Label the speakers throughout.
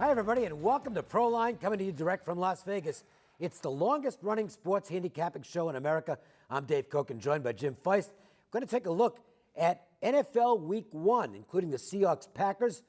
Speaker 1: Hi, everybody, and welcome to Proline, coming to you direct from Las Vegas. It's the longest-running sports handicapping show in America. I'm Dave Cokin, joined by Jim Feist. We're going to take a look at NFL Week 1, including the Seahawks, Packers,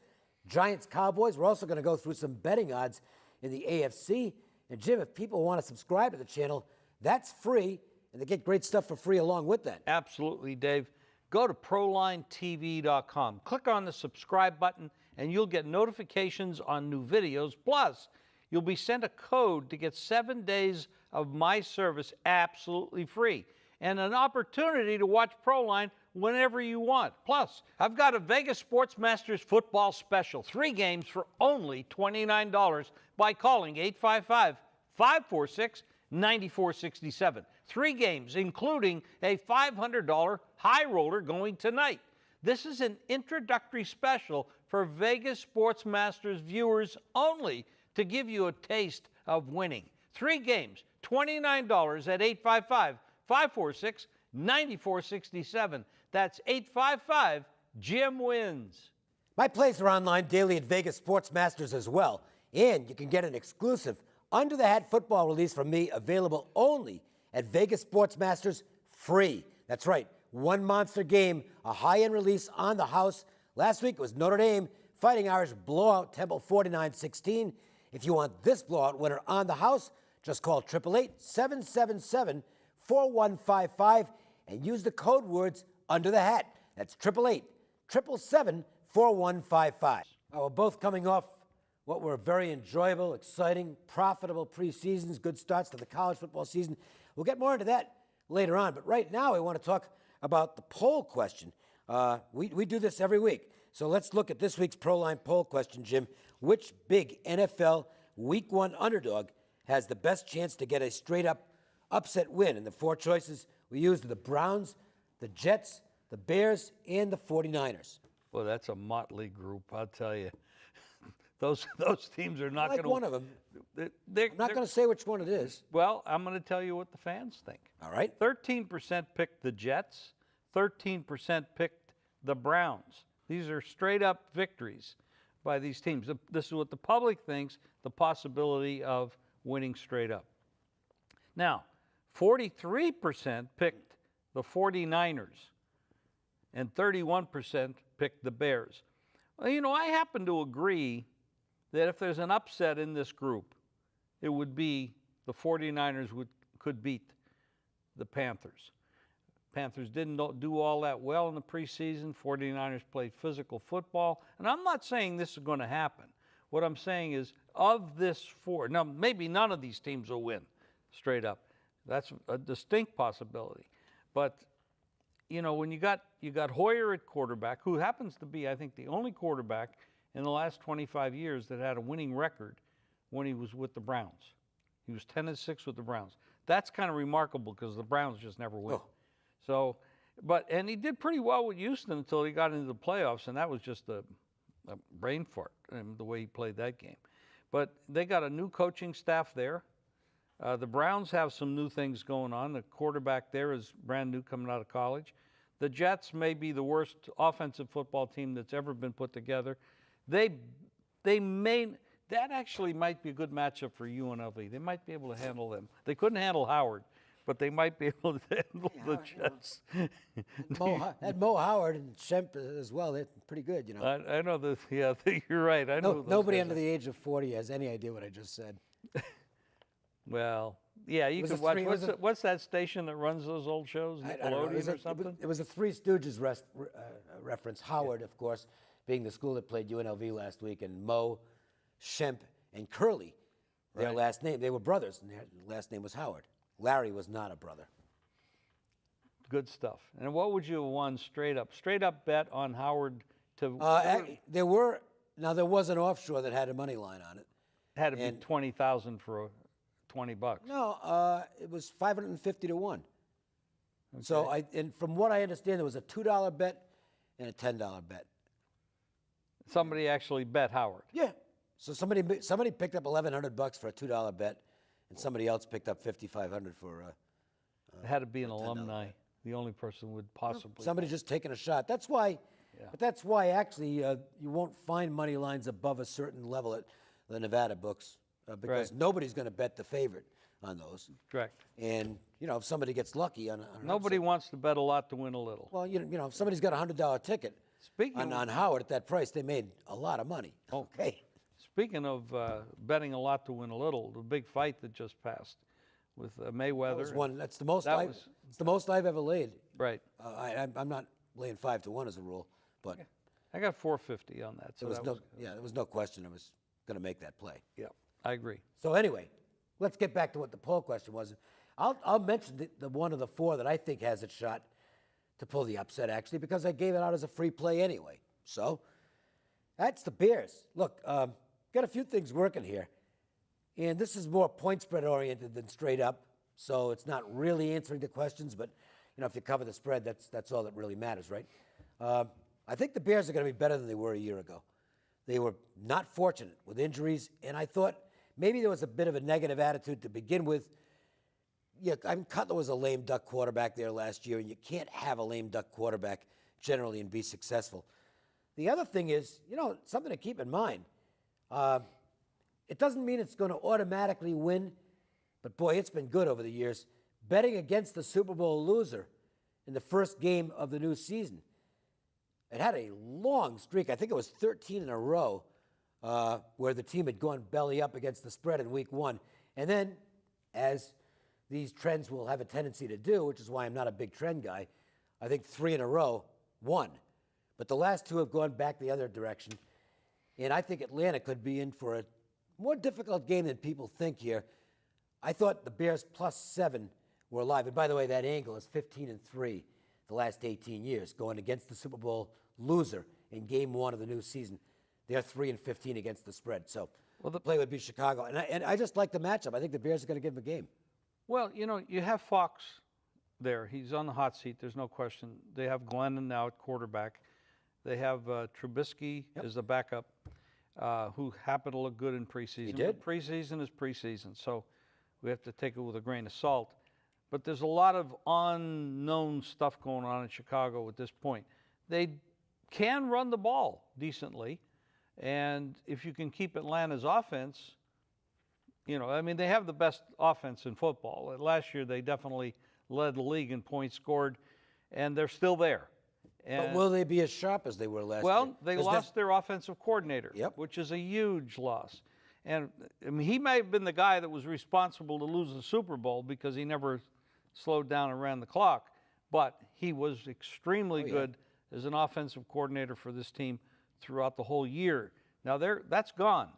Speaker 1: Giants, Cowboys. We're also going to go through some betting odds in the AFC. And, Jim, if people want to subscribe to the channel, that's free, and they get great stuff for free along with that.
Speaker 2: Absolutely, Dave. Go to ProlineTV.com. Click on the subscribe button, and you'll get notifications on new videos. Plus, you'll be sent a code to get 7 days of my service absolutely free and an opportunity to watch Proline whenever you want. Plus, I've got a Vegas Sports Masters football special. 3 games for only $29 by calling 855-546-9467. 3 games, including a $500 high roller going tonight. This is an introductory special for Vegas Sports Masters viewers only to give you a taste of winning. 3 games, $29 at 855-546-9467. That's 855-JIM-WINS.
Speaker 1: My plays are online daily at Vegas Sports Masters as well. And you can get an exclusive under-the-hat football release from me available only at Vegas Sports Masters free. That's right, 1 monster game, a high-end release on the house. Last week it was Notre Dame Fighting Irish Blowout Temple 49-16. If you want this blowout winner on the house, just call 888-777-4155 and use the code words under the hat. That's 888-777-4155. We're both coming off what were very enjoyable, exciting, profitable preseasons, good starts to the college football season. We'll get more into that later on, but right now I want to talk about the poll question. We do this every week, so let's look at this week's Proline poll question, Jim. Which big NFL Week 1 underdog has the best chance to get a straight-up upset win? And the 4 choices we used are the Browns, the Jets, the Bears, and the 49ers.
Speaker 2: Well, that's a motley group, I'll tell you. Those teams are not going to...
Speaker 1: one of them. I'm not going to say which one it is.
Speaker 2: Well, I'm going to tell you what the fans think.
Speaker 1: All right.
Speaker 2: 13% picked the Jets. 13% picked the Browns. These are straight-up victories by these teams. This is what the public thinks, the possibility of winning straight up. Now, 43% picked the 49ers, and 31% picked the Bears. Well, you know, I happen to agree that if there's an upset in this group, it would be the 49ers could beat the Panthers. Panthers didn't do all that well in the preseason. 49ers played physical football. And I'm not saying this is going to happen. What I'm saying is, of this 4, now maybe none of these teams will win straight up. That's a distinct possibility. But, you know, when you got Hoyer at quarterback, who happens to be, I think, the only quarterback in the last 25 years that had a winning record when he was with the Browns. He was 10-6 with the Browns. That's kind of remarkable because the Browns just never win.
Speaker 1: Oh.
Speaker 2: So, and he did pretty well with Houston until he got into the playoffs, and that was just a brain fart, the way he played that game. But they got a new coaching staff there. The Browns have some new things going on. The quarterback there is brand new, coming out of college. The Jets may be the worst offensive football team that's ever been put together. That actually might be a good matchup for UNLV. They might be able to handle them. They couldn't handle Howard, but they might be able to handle the Jets.
Speaker 1: Had Mo Howard and Shemp as well. They're pretty good, you know.
Speaker 2: I know that. Yeah, you're right. I know.
Speaker 1: Nobody under the age of 40 has any idea what I just said.
Speaker 2: Well, yeah, you can watch. What's that station that runs those old shows? Nickelodeon or something?
Speaker 1: It was a Three Stooges reference. Howard, of course, being the school that played UNLV last week, and Mo, Shemp, and Curly, their last name. They were brothers, and their last name was Howard. Larry was not a brother.
Speaker 2: Good stuff. And what would you have won straight up? Straight up bet on Howard to...
Speaker 1: there was an offshore that had a money line on it.
Speaker 2: Had to be 20,000 for $20.
Speaker 1: No, it was 550 to 1. Okay. So and from what I understand, there was a $2 bet and a $10 bet.
Speaker 2: Somebody actually bet Howard.
Speaker 1: Yeah. So somebody picked up $1,100 for a $2 bet, and somebody else picked up $5,500 for
Speaker 2: it had to be an alumni. The only person would possibly.
Speaker 1: Somebody just taking a shot. That's why. Yeah. But that's why actually you won't find money lines above a certain level. the Nevada books because
Speaker 2: Right.
Speaker 1: nobody's going to bet the favorite on those.
Speaker 2: Correct.
Speaker 1: And, if somebody gets lucky on an
Speaker 2: Nobody
Speaker 1: upset,
Speaker 2: wants to bet a lot to win a little.
Speaker 1: well, if somebody's got a $100 ticket
Speaker 2: Speaking
Speaker 1: on Howard at that price, they made a lot of money. Okay.
Speaker 2: Speaking of betting a lot to win a little, the big fight that just passed with Mayweather.
Speaker 1: That was one. That's the most.
Speaker 2: That was-
Speaker 1: It's the most I've ever laid.
Speaker 2: Right.
Speaker 1: I'm not laying 5-1 as a rule, but
Speaker 2: I got 450 on that. So
Speaker 1: there was no question I was going to make that play.
Speaker 2: Yeah, I agree.
Speaker 1: So anyway, let's get back to what the poll question was. I'll mention the one of the four that I think has a shot to pull the upset, actually, because I gave it out as a free play anyway. So that's the Bears. Look, got a few things working here, and this is more point spread oriented than straight up. So it's not really answering the questions, but if you cover the spread, that's all that really matters, right? I think the Bears are going to be better than they were a year ago. They were not fortunate with injuries, and I thought maybe there was a bit of a negative attitude to begin with. Yeah, Cutler was a lame duck quarterback there last year, and you can't have a lame duck quarterback generally and be successful. The other thing is, something to keep in mind. It doesn't mean it's going to automatically win, but boy, it's been good over the years. Betting against the Super Bowl loser in the first game of the new season. It had a long streak. I think it was 13 in a row where the team had gone belly up against the spread in week one. And then, as these trends will have a tendency to do, which is why I'm not a big trend guy, I think 3 in a row won. But the last two have gone back the other direction. And I think Atlanta could be in for a more difficult game than people think here. I thought the Bears +7 were alive. And by the way, that angle is 15-3 the last 18 years, going against the Super Bowl loser in game one of the new season. They're 3-15 against the spread. So the play would be Chicago. And I just like the matchup. I think the Bears are going to give them a game.
Speaker 2: Well, you have Fox there. He's on the hot seat. There's no question. They have Glennon now at quarterback. They have Trubisky as the backup, who happened to look good in preseason.
Speaker 1: He did.
Speaker 2: But preseason is preseason, so we have to take it with a grain of salt. But there's a lot of unknown stuff going on in Chicago at this point. They can run the ball decently, and if you can keep Atlanta's offense, they have the best offense in football. Last year, they definitely led the league in points scored, and they're still there.
Speaker 1: But will they be as sharp as they were last year?
Speaker 2: Well, they lost their offensive coordinator,
Speaker 1: Yep.
Speaker 2: which is a huge loss. And he may have been the guy that was responsible to lose the Super Bowl because he never slowed down and ran the clock. But he was extremely good as an offensive coordinator for this team throughout the whole year. Now, that's gone.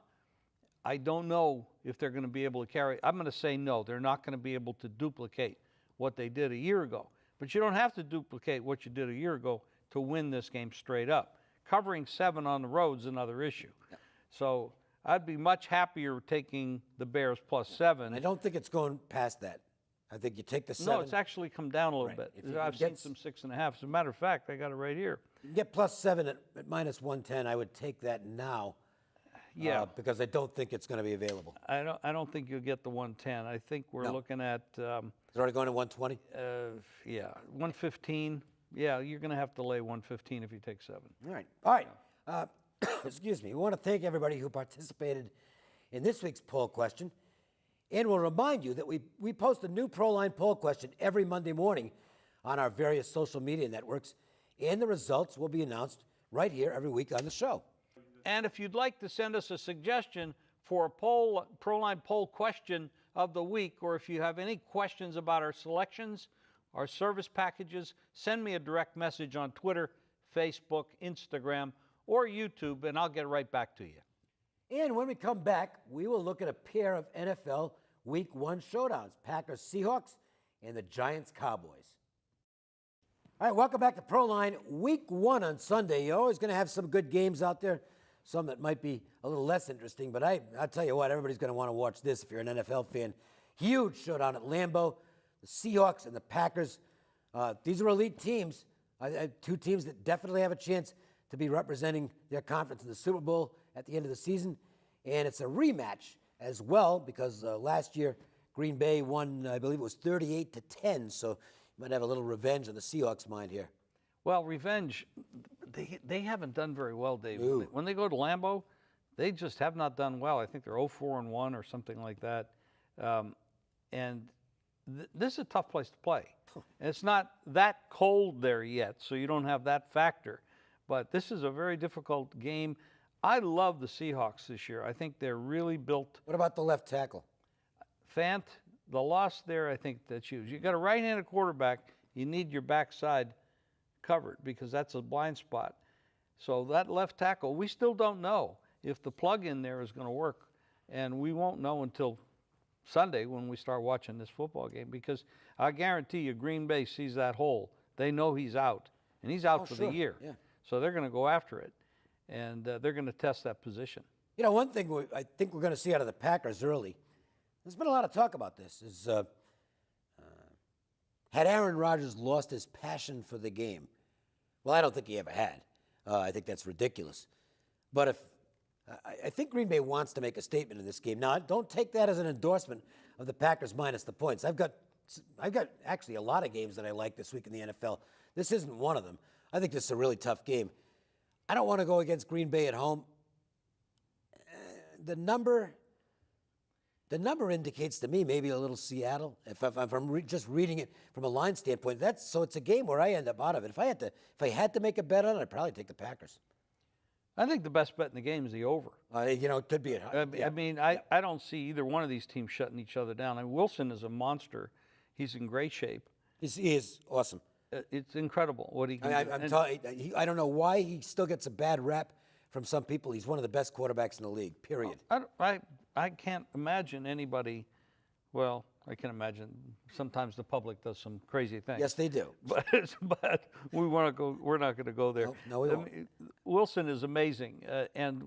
Speaker 2: I don't know if they're going to be able to carry. I'm going to say no. They're not going to be able to duplicate what they did a year ago. But you don't have to duplicate what you did a year ago to win this game straight up. Covering 7 on the road is another issue. Yep. So I'd be much happier taking the Bears +7.
Speaker 1: I don't think it's going past that. I think you take the 7.
Speaker 2: No, it's actually come down a little bit. I've seen some 6.5. As a matter of fact, I got it right here.
Speaker 1: You can get +7 at -110. I would take that now.
Speaker 2: Yeah,
Speaker 1: because I don't think it's going to be available.
Speaker 2: I don't think you'll get the 110. I think we're looking at.
Speaker 1: It's already going to 120.
Speaker 2: 115. Yeah, you're going to have to lay 115 if you take 7.
Speaker 1: All right. Excuse me. We want to thank everybody who participated in this week's poll question. And we'll remind you that we post a new Proline poll question every Monday morning on our various social media networks, and the results will be announced right here every week on the show.
Speaker 2: And if you'd like to send us a suggestion for a Proline poll question of the week, or if you have any questions about our selections, our service packages, send me a direct message on Twitter, Facebook, Instagram, or YouTube, and I'll get right back to you.
Speaker 1: And when we come back, we will look at a pair of NFL Week 1 showdowns, Packers Seahawks and the Giants Cowboys. All right, welcome back to Proline. Week 1 on Sunday. You're always going to have some good games out there, some that might be a little less interesting, but I'll tell you what, everybody's going to want to watch this if you're an NFL fan. Huge showdown at Lambeau, the Seahawks and the Packers. These are elite teams, 2 teams that definitely have a chance to be representing their conference in the Super Bowl at the end of the season. And it's a rematch as well because last year Green Bay won, I believe it was 38-10, so you might have a little revenge on the Seahawks' mind here.
Speaker 2: Well, revenge, they haven't done very well, Dave.
Speaker 1: Ooh.
Speaker 2: When they go to Lambeau, they just have not done well. I think they're 0-4-1 or something like that. And this is a tough place to play. And it's not that cold there yet, so you don't have that factor. But this is a very difficult game. I love the Seahawks this year. I think they're really built.
Speaker 1: What about the left tackle?
Speaker 2: Fant, the loss there, I think that's huge. You got a right-handed quarterback, you need your backside covered because that's a blind spot. So that left tackle, we still don't know if the plug in there is going to work. And we won't know until Sunday when we start watching this football game, because I guarantee you Green Bay sees that hole. They know he's out, and he's out for the year.
Speaker 1: Yeah.
Speaker 2: So they're going to go after it, and they're going to test that position.
Speaker 1: You know, one thing I think we're going to see out of the Packers early, there's been a lot of talk about this, is had Aaron Rodgers lost his passion for the game? Well, I don't think he ever had. I think that's ridiculous. But if I think Green Bay wants to make a statement in this game. Now, don't take that as an endorsement of the Packers minus the points. I've got actually a lot of games that I like this week in the NFL. This isn't one of them. I think this is a really tough game. I don't want to go against Green Bay at home. The number indicates to me maybe a little Seattle. If I'm just reading it from a line standpoint, so it's a game where I end up out of it. If I had to make a bet on it, I'd probably take the Packers.
Speaker 2: I think the best bet in the game is the over.
Speaker 1: You know, it could be a
Speaker 2: I mean, I don't see either one of these teams shutting each other down. I mean, Wilson is a monster. He's in great shape.
Speaker 1: He is awesome.
Speaker 2: It's incredible what he can do.
Speaker 1: I don't know why he still gets a bad rap from some people. He's one of the best quarterbacks in the league, period.
Speaker 2: I can't imagine anybody, well, I can imagine sometimes the public does some crazy things.
Speaker 1: Yes, they do.
Speaker 2: But we're not going to go there.
Speaker 1: No, we won't.
Speaker 2: Wilson is amazing. And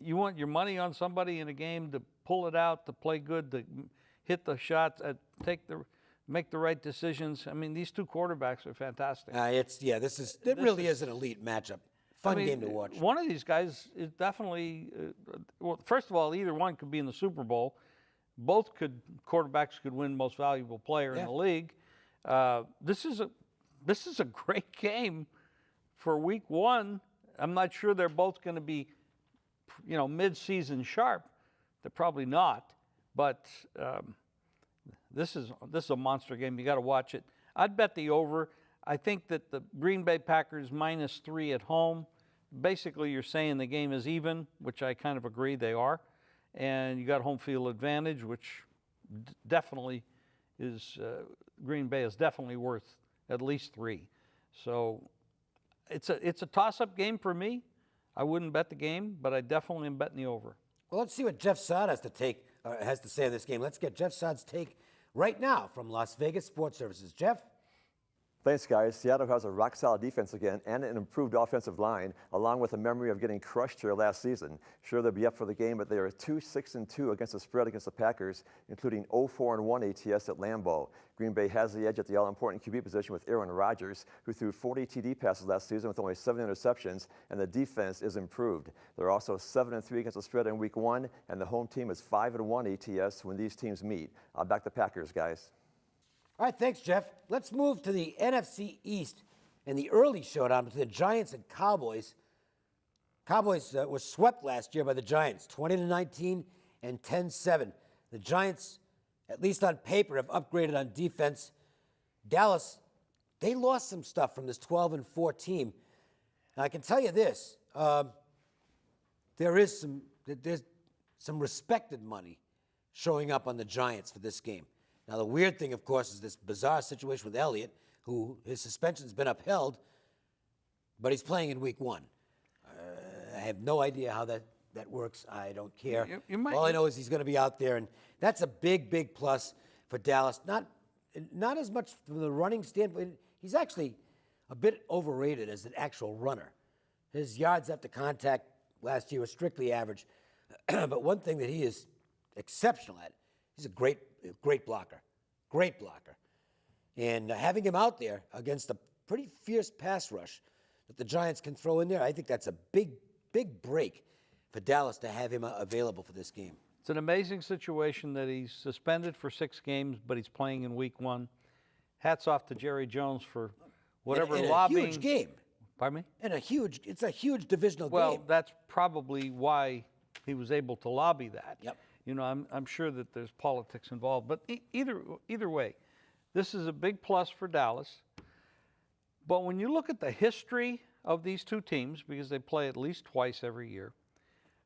Speaker 2: you want your money on somebody in a game to pull it out, to play good, to hit the shots, make the right decisions. I mean, these two quarterbacks are fantastic.
Speaker 1: It really is an elite matchup. Fun game to watch.
Speaker 2: One of these guys is definitely, well, first of all, either one could be in the Super Bowl. Both quarterbacks could win Most Valuable Player in the league. This is a great game for Week 1. I'm not sure they're both going to be, mid-season sharp. They're probably not. But this is a monster game. You got to watch it. I'd bet the over. I think that the Green Bay Packers -3 at home. Basically, you're saying the game is even, which I kind of agree they are. And you got home field advantage, which definitely is Green Bay is definitely worth at least 3. So it's a toss-up game for me. I wouldn't bet the game, but I definitely am betting the over.
Speaker 1: Well, let's see what Jeff Saad has to say on this game. Let's get Jeff Saad's take right now from Las Vegas Sports Services. Jeff?
Speaker 3: Thanks, guys. Seattle has a rock-solid defense again and an improved offensive line, along with a memory of getting crushed here last season. Sure, they'll be up for the game, but they are 2-6-2 against the spread against the Packers, including 0-4-1 ATS at Lambeau. Green Bay has the edge at the all-important QB position with Aaron Rodgers, who threw 40 TD passes last season with only 7 interceptions, and the defense is improved. They're also 7-3 against the spread in Week 1, and the home team is 5-1 ATS when these teams meet. I'll back the Packers, guys.
Speaker 1: All right, thanks, Jeff. Let's move to the NFC East and the early showdown between the Giants and Cowboys. Cowboys were swept last year by the Giants, 20-19 and 10-7. The Giants, at least on paper, have upgraded on defense. Dallas, they lost some stuff from this 12-4 team. And I can tell you this, there's some respected money showing up on the Giants for this game. Now, the weird thing, of course, is this bizarre situation with Elliott, who his suspension's been upheld, but he's playing in Week 1. I have no idea how that works. I don't care. All I know is he's going to be out there, and that's a big, big plus for Dallas. Not as much from the running standpoint. He's actually a bit overrated as an actual runner. His yards after contact last year was strictly average. But one thing that he is exceptional at, he's a great blocker. Great blocker. And having him out there against a pretty fierce pass rush that the Giants can throw in there, I think that's a big, big break for Dallas to have him available for this game.
Speaker 2: It's an amazing situation that he's suspended for 6 games, but he's playing in Week 1. Hats off to Jerry Jones for whatever lobbying.
Speaker 1: A huge game.
Speaker 2: Pardon me?
Speaker 1: It's a huge divisional game.
Speaker 2: Well, that's probably why he was able to lobby that.
Speaker 1: Yep.
Speaker 2: You know, I'm sure that there's politics involved, but either way, this is a big plus for Dallas. But when you look at the history of these two teams, because they play at least twice every year,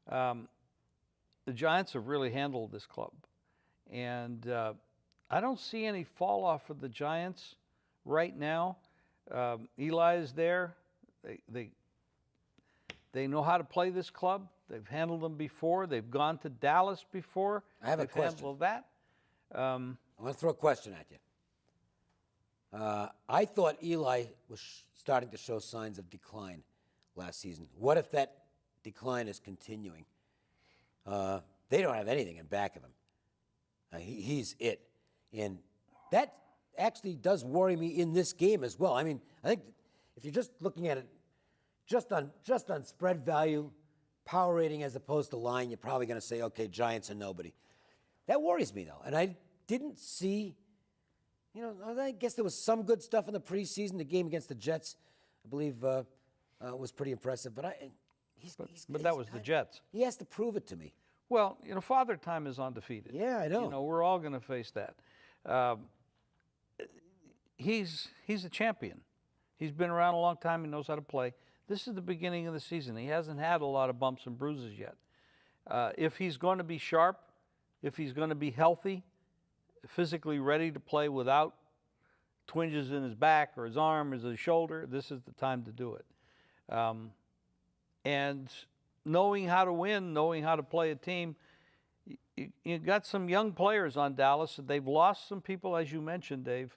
Speaker 2: the Giants have really handled this club. And I don't see any fall off for the Giants right now. Eli is there. They know how to play this club. They've handled them before. They've gone to Dallas before.
Speaker 1: I have a
Speaker 2: They've
Speaker 1: question.
Speaker 2: handled that.
Speaker 1: I'm going to throw a question at you. I thought Eli was starting to show signs of decline last season. What if that decline is continuing? They don't have anything in back of him. He's it. And that actually does worry me in this game as well. I mean, I think if you're just looking at it just on spread value, power rating as opposed to line, you're probably going to say, okay, Giants are nobody. That worries me, though. And I didn't see, I guess there was some good stuff in the preseason. The game against the Jets, I believe, was pretty impressive. But
Speaker 2: But that was the Jets.
Speaker 1: He has to prove it to me.
Speaker 2: Well, Father Time is undefeated.
Speaker 1: Yeah, I know.
Speaker 2: We're all going to face that. He's a champion. He's been around a long time. He knows how to play. This is the beginning of the season. He hasn't had a lot of bumps and bruises yet. If he's going to be sharp, if he's going to be healthy, physically ready to play without twinges in his back or his arm or his shoulder, this is the time to do it. And knowing how to win, knowing how to play a team, you got some young players on Dallas. They've lost some people, as you mentioned, Dave.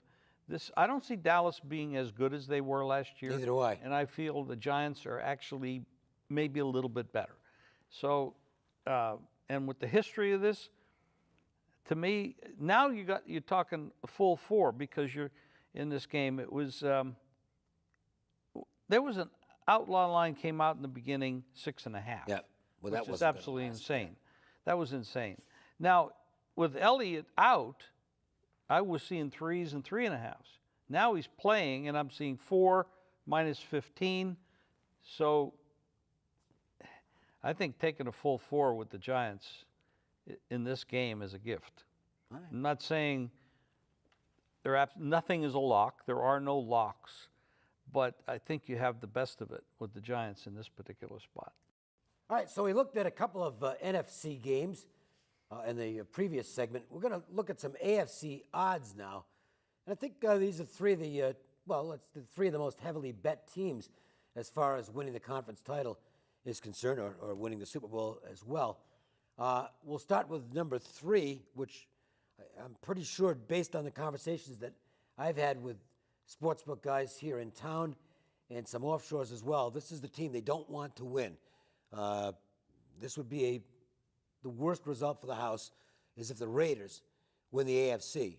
Speaker 2: I don't see Dallas being as good as they were last year.
Speaker 1: Neither do I.
Speaker 2: And I feel the Giants are actually maybe a little bit better. So, and with the history of this, to me, now you're talking a full four because you're in this game. It was there was an outlaw line came out in the beginning 6.5.
Speaker 1: Yeah, well, that
Speaker 2: was
Speaker 1: was
Speaker 2: absolutely insane. That was insane. Now with Elliott out, I was seeing 3s and 3.5s. Now he's playing, and I'm seeing 4 minus 15. So I think taking a full 4 with the Giants in this game is a gift.
Speaker 1: All right.
Speaker 2: I'm not saying nothing is a lock. There are no locks. But I think you have the best of it with the Giants in this particular spot.
Speaker 1: All right, so we looked at a couple of NFC games in the previous segment. We're going to look at some AFC odds now. And I think these are three of the three of the most heavily bet teams as far as winning the conference title is concerned, or winning the Super Bowl as well. We'll start with number 3, which I'm pretty sure, based on the conversations that I've had with sportsbook guys here in town and some offshores as well, this is the team they don't want to win. This would be the worst result for the house is if the Raiders win the AFC.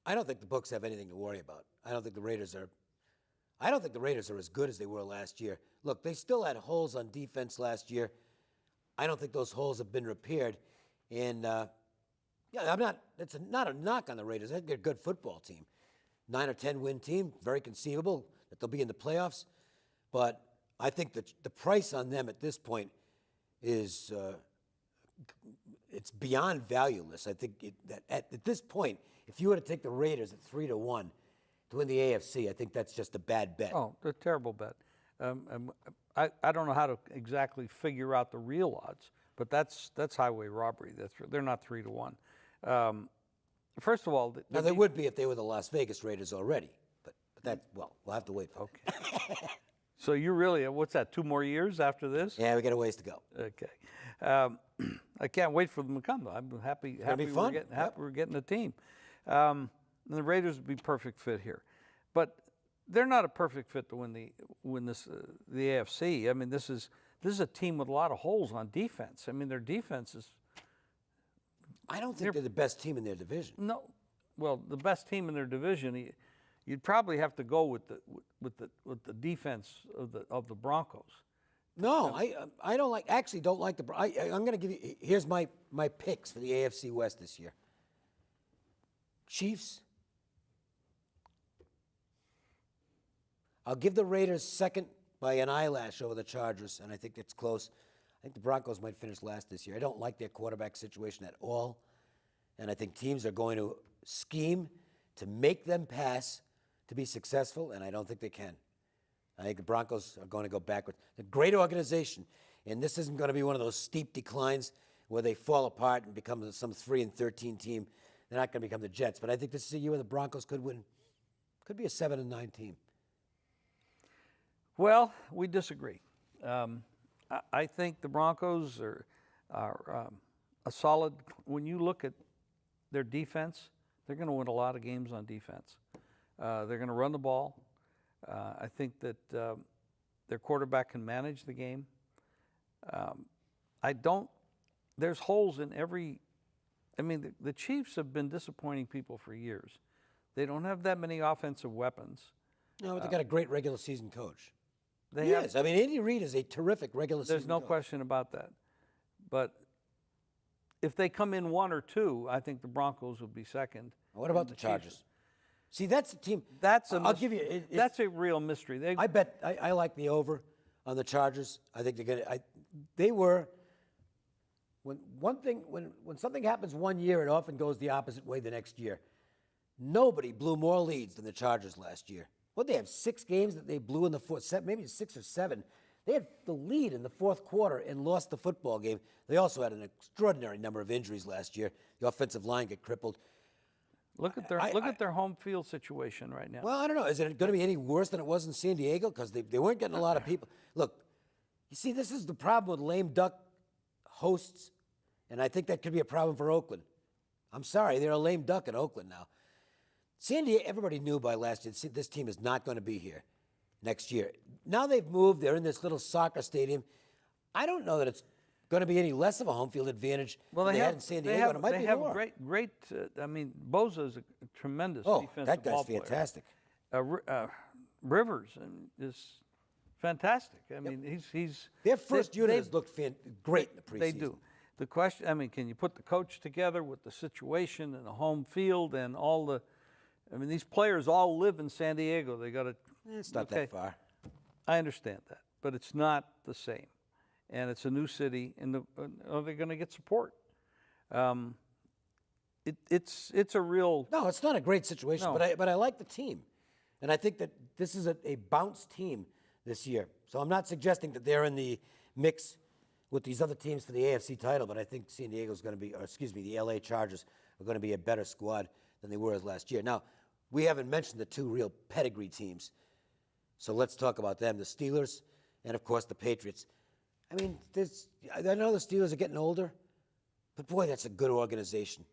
Speaker 1: I don't think the books have anything to worry about. I don't think the Raiders are as good as they were last year. Look, they still had holes on defense last year. I don't think those holes have been repaired. And it's not a knock on the Raiders. I think they're a good football team. 9 or 10 win team, very conceivable that they'll be in the playoffs. But I think that the price on them at this point is it's beyond valueless. I think that at this point, if you were to take the Raiders at 3-1 to win the AFC, I think that's just a bad bet.
Speaker 2: Oh, a terrible bet. I don't know how to exactly figure out the real odds, but that's highway robbery. They're not 3-1. First of all,
Speaker 1: now they would be if they were the Las Vegas Raiders already, but we'll have to wait for that.
Speaker 2: Okay. So you really, what's that, 2 more years after this?
Speaker 1: Yeah, we got a ways to go.
Speaker 2: Okay. I can't wait for them to come, though. I'm happy we're getting a team. And the Raiders would be perfect fit here. But they're not a perfect fit to win the AFC. I mean, this is a team with a lot of holes on defense. I mean, their defense is.
Speaker 1: I don't think they're the best team in their division.
Speaker 2: No, well, the best team in their division, you'd probably have to go with the defense of the Broncos.
Speaker 1: No, I don't like. Actually, don't like the. I'm going to give you. Here's my picks for the AFC West this year. Chiefs. I'll give the Raiders second by an eyelash over the Chargers, and I think it's close. think the Broncos might finish last this year. I don't like their quarterback situation at all. And I think teams are going to scheme to make them pass to be successful, and I don't think they can. I think the Broncos are going to go backwards. They're a great organization, and this isn't going to be one of those steep declines where they fall apart and become some 3-13 team. They're not going to become the Jets, but I think this is a year where the Broncos could win. Could be a 7-9 team.
Speaker 2: Well, we disagree. I think the Broncos are a solid. When you look at their defense, they're going to win a lot of games on defense. They're going to run the ball. I think that their quarterback can manage the game. There's holes in every. I mean, the Chiefs have been disappointing people for years. They don't have that many offensive weapons.
Speaker 1: No, but they got a great regular season coach.
Speaker 2: They
Speaker 1: He is. I mean, Andy Reid is a terrific regular season
Speaker 2: There's no
Speaker 1: coach.
Speaker 2: question about that. But if they come in 1 or 2, I think the Broncos will be second.
Speaker 1: What about the Chargers? See, that's a team. I'll give you.
Speaker 2: That's a real mystery.
Speaker 1: I bet I like the over on the Chargers. I think they're gonna. They were. When something happens one year, it often goes the opposite way the next year. Nobody blew more leads than the Chargers last year. What, they have 6 games that they blew in the fourth, maybe 6 or 7. They had the lead in the fourth quarter and lost the football game. They also had an extraordinary number of injuries last year. The offensive line got crippled.
Speaker 2: Look at their home field situation right now.
Speaker 1: Well, I don't know. Is it going to be any worse than it was in San Diego? Because they weren't getting a lot of people. Look, you see, this is the problem with lame duck hosts, and I think that could be a problem for Oakland. I'm sorry, they're a lame duck in Oakland now. San Diego, everybody knew by last year, this team is not going to be here next year. Now they've moved. They're in this little soccer stadium. I don't know that it's going to be any less of a home field advantage than they had in San Diego. And it might be more.
Speaker 2: Great. I mean, Bosa is a tremendous defensive
Speaker 1: that guy's
Speaker 2: ball player.
Speaker 1: fantastic.
Speaker 2: Rivers is fantastic. I mean, he's
Speaker 1: their first unit has looked great in the preseason.
Speaker 2: They do. The question, I mean, can you put the coach together with the situation and the home field and all the? I mean, these players all live in San Diego. They got to.
Speaker 1: It's not that far.
Speaker 2: I understand that, but it's not the same, and it's a new city, and are they going to get support? It's a real.
Speaker 1: No, it's not a great situation,
Speaker 2: No.
Speaker 1: but I like the team, and I think that this is a bounce team this year. So I'm not suggesting that they're in the mix with these other teams for the AFC title, but I think San Diego's going to be, or excuse me, the LA Chargers are going to be a better squad than they were last year. Now, we haven't mentioned the 2 real pedigree teams, so let's talk about them: the Steelers and, of course, the Patriots. I mean, I know the Steelers are getting older, but boy, that's a good organization.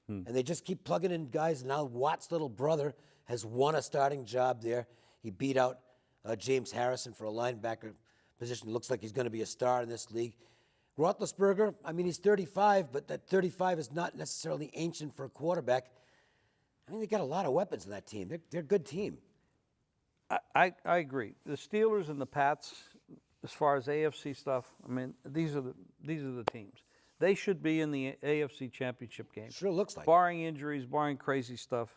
Speaker 1: And they just keep plugging in guys. Now Watt's little brother has won a starting job there. He beat out James Harrison for a linebacker position. Looks like he's going to be a star in this league. Roethlisberger, I mean, he's 35, but that 35 is not necessarily ancient for a quarterback. I mean, they got a lot of weapons in that team. They're a good team.
Speaker 2: I agree. The Steelers and the Pats, as far as AFC stuff, I mean, these are the teams. They should be in the AFC Championship game.
Speaker 1: Sure looks like.
Speaker 2: Barring injuries, barring crazy stuff.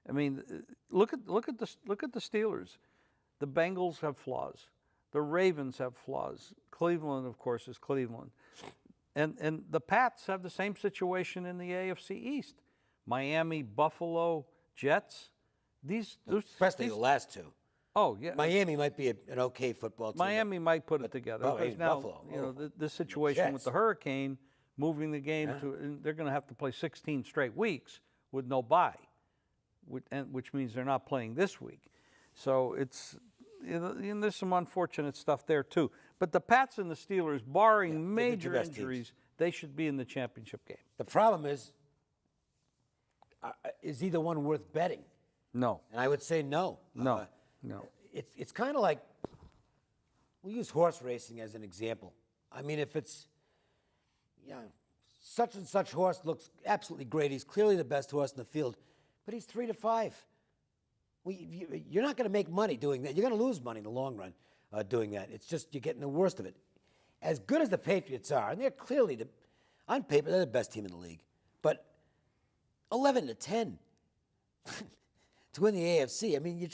Speaker 2: I mean, look at the Steelers. The Bengals have flaws. The Ravens have flaws. Cleveland, of course, is Cleveland. And the Pats have the same situation in the AFC East. Miami, Buffalo, Jets.
Speaker 1: Especially the last 2.
Speaker 2: Oh, yeah.
Speaker 1: Miami might be an okay football team.
Speaker 2: Miami might put it together. Because now,
Speaker 1: Buffalo.
Speaker 2: you know, the situation with the Hurricane moving the game and they're going to have to play 16 straight weeks with no bye, which means they're not playing this week. So it's, there's some unfortunate stuff there too. But the Pats and the Steelers, barring major injuries, they should be in the championship game.
Speaker 1: The problem is either one worth betting?
Speaker 2: No.
Speaker 1: And I would say no.
Speaker 2: No.
Speaker 1: It's kind of like, we'll use horse racing as an example. I mean, if it's, such and such horse looks absolutely great. He's clearly the best horse in the field, but he's 3 to 5. You're not going to make money doing that. You're going to lose money in the long run doing that. It's just you're getting the worst of it. As good as the Patriots are, and they're clearly, on paper, they're the best team in the league, but 11 to 10 to win the AFC. I mean,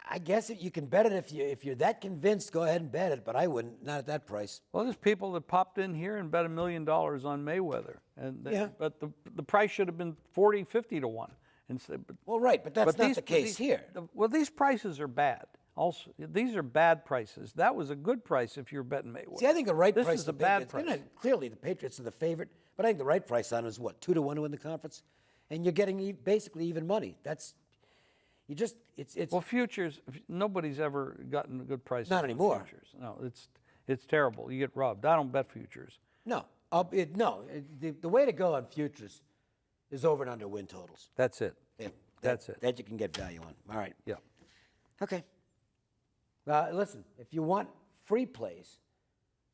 Speaker 1: I guess you can bet it if you're that convinced. Go ahead and bet it, but I wouldn't. Not at that price.
Speaker 2: Well, there's people that popped in here and bet $1 million on Mayweather,
Speaker 1: Yeah.
Speaker 2: but the price should have been 40, 50 to 1. Instead,
Speaker 1: Well, right, but that's not the case here.
Speaker 2: Well, these prices are bad. Also, these are bad prices. That was a good price if you're betting Mayweather.
Speaker 1: See, I think the right
Speaker 2: this
Speaker 1: price.
Speaker 2: is a bad price.
Speaker 1: Clearly, the Patriots are the favorite, but I think the right price on it is what, 2 to 1 to win the conference, and you're getting basically even money. That's you just it's
Speaker 2: Well, futures. Nobody's ever gotten a good price.
Speaker 1: Not
Speaker 2: on
Speaker 1: anymore.
Speaker 2: Futures. No, it's terrible. You get robbed. I don't bet futures.
Speaker 1: no. The way to go on futures is over and under win totals.
Speaker 2: That's it.
Speaker 1: Yeah,
Speaker 2: That's it.
Speaker 1: That you can get value on. All right.
Speaker 2: Yeah.
Speaker 1: Okay. Listen, if you want free plays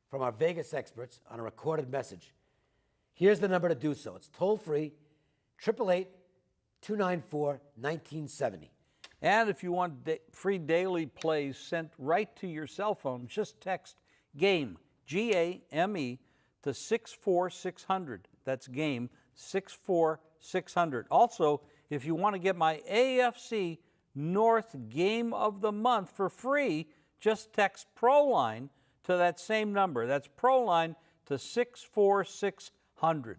Speaker 1: from our Vegas experts on a recorded message, here's the number to do so. It's toll free, 888-294-1970.
Speaker 2: And if you want free daily plays sent right to your cell phone, just text GAME, G-A-M-E, to 64600. That's GAME, 64600. Also, if you want to get my AFC North Game of the Month for free, just text Proline to that same number. That's Proline to 64600.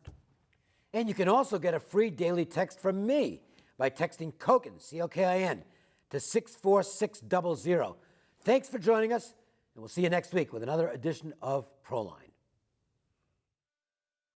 Speaker 1: And you can also get a free daily text from me by texting Cokin, C-O-K-I-N, to 64600. Thanks for joining us, and we'll see you next week with another edition of Proline.